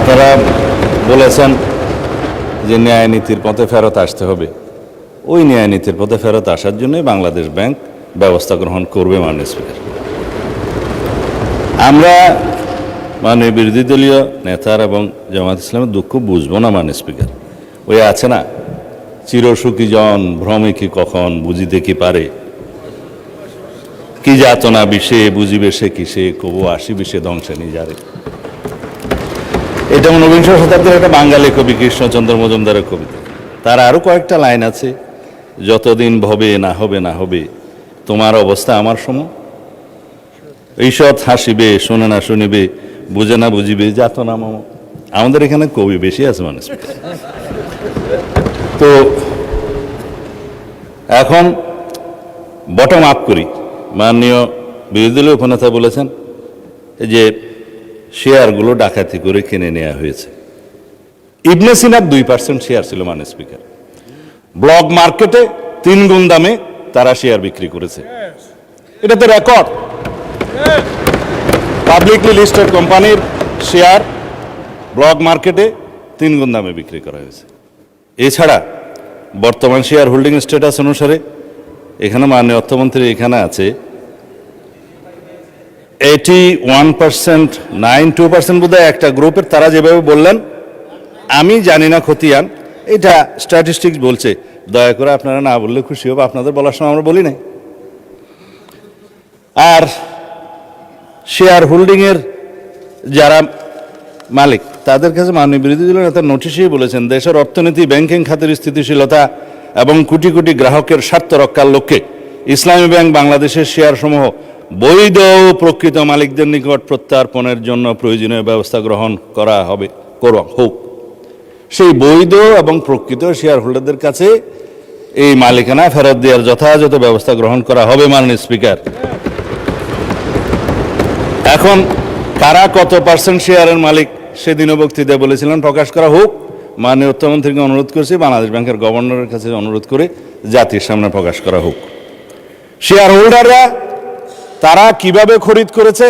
আপনারা বলেছেন যে ন্যায় নীতির পথে ফেরত আসতে হবে। ওই ন্যায় নীতির পথে ফেরত আসার জন্যই বাংলাদেশ ব্যাংক ব্যবস্থা গ্রহণ করবে মাননীয় স্পিকার। আমরা মাননীয় বিরোধী দলীয় নেতার এবং জামায়াত ইসলামের দুঃখ বুঝবো না মাননীয় স্পিকার। ওই আছে না, চিরসুখী জন ভ্রমে কি কখন বুঝিতে কি পারে, কি যাতনা বিষে বুঝিবে সে কিসে, কবু আসিবে সে ধ্বংসে নিজারে। এটা 19বিংশ শতাব্দীর একটা বাঙালি কবি কৃষ্ণচন্দ্র মজুমদারের কবিতা। তার আরো কয়েকটা লাইন আছে, যতদিন ভবে না হবে না হবে তোমার অবস্থা আমার সম, ঈষৎ হাসিবে শোনে না শুনিবে বুঝে না বুঝিবে যাতনা মম। আমাদের এখানে কবি বেশি আছে মানুষ। তো এখন বটম আপ করি। মাননীয় বিরোধী দলীয় উপনেতা বলেছেন যে শেয়ারগুলো ডাকাতি করে কিনে নেওয়া হয়েছে। ইবনে সিনার 2% শেয়ার ছিল মাননীয় স্পিকার। ব্লক মার্কেটে 3 গুণ দামে তারা শেয়ার বিক্রি করেছে। এটা তো রেকর্ড। পাবলিকলি লিস্টেড কোম্পানির শেয়ার ব্লক মার্কেটে 3 গুণ দামে বিক্রি করা হয়েছে। এছাড়া বর্তমান শেয়ার হোল্ডিং স্ট্যাটাস অনুসারে এখানে মাননীয় অর্থমন্ত্রী এখানে আছে 81%, 92% বোধহয় একটা গ্রুপের। তারা যেভাবে বললেন আমি জানি না খতিয়ান, এটা স্ট্যাটিস্টিক্স বলছে। দয়া করে আপনারা না বললে খুশি হবে, আপনাদের বলার সময় আমরা বলি নাই। আর শেয়ার হোল্ডিংয়ের যারা মালিক তাদের কাছে মাননীয় বিরোধী দলীয় নেতা নোটিশেই বলেছেন দেশের অর্থনীতি ব্যাংকিং খাতের স্থিতিশীলতা এবং কোটি কোটি গ্রাহকের স্বার্থ রক্ষার লক্ষ্যে ইসলামী ব্যাংক বাংলাদেশের শেয়ারসমূহ বৈধ ও প্রকৃত মালিকদের নিকট প্রত্যার্পণের জন্য প্রয়োজনীয় ব্যবস্থা গ্রহণ করা হোক। সেই বৈধ এবং প্রকৃত শেয়ার হোল্ডারদের কাছে এই মালিকানা ফেরত দেওয়ার যথাযথ ব্যবস্থা গ্রহণ করা হবে মাননীয় স্পিকার। এখন কারা কত পার্সেন্ট শেয়ারের মালিক সেদিনও বক্তৃতায় বলেছিলেন প্রকাশ করা হোক। মাননীয় অর্থমন্ত্রীকে অনুরোধ করেছি, বাংলাদেশ ব্যাংকের গভর্নরের কাছে অনুরোধ করে জাতির সামনে প্রকাশ করা হোক। শেয়ার হোল্ডাররা তারা কিভাবে খরিদ করেছে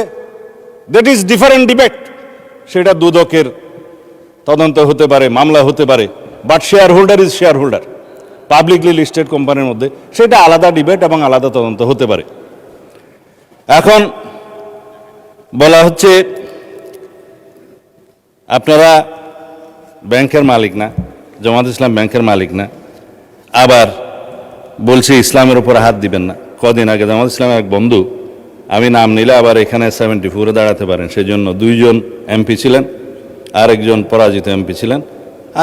দ্যাট ইজ ডিফারেন্ট ডিবেট। সেটা দুদকের তদন্ত হতে পারে, মামলা হতে পারে, but share holder is share holder. Publicly listed কোম্পানির মধ্যে সেটা আলাদা ডিবেট এবং আলাদা তদন্ত হতে পারে। এখন বলা হচ্ছে আপনারা ব্যাংকের মালিক না, জামায়াত ইসলাম ব্যাংকের মালিক না, আবার বলছে ইসলামের উপর হাত দিবেন না। কদিন আগে জামায়াত ইসলামের এক বন্ধু, আমি নাম নিলে আবার এখানে 74 দাঁড়াতে পারেন, সেজন্য 2 জন এমপি ছিলেন, আরেকজন পরাজিত এমপি ছিলেন,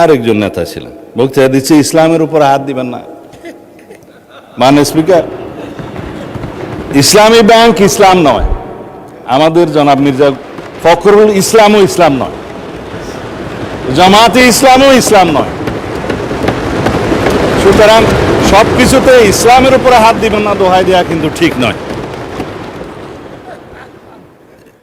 আরেকজন নেতা ছিলেন, বক্তৃতা দিচ্ছে ইসলামের উপর হাত দিবেন না। মাননীয় স্পিকার, ইসলামী ব্যাংক ইসলাম নয়, আমাদের জনাব মির্জা ফখরুল ইসলামও ইসলাম নয়, জামাতে ইসলামও ইসলাম নয়। সুতরাং সবকিছুতে ইসলামের উপরে হাত দিবেন না দোহাই দেওয়া কিন্তু ঠিক নয়।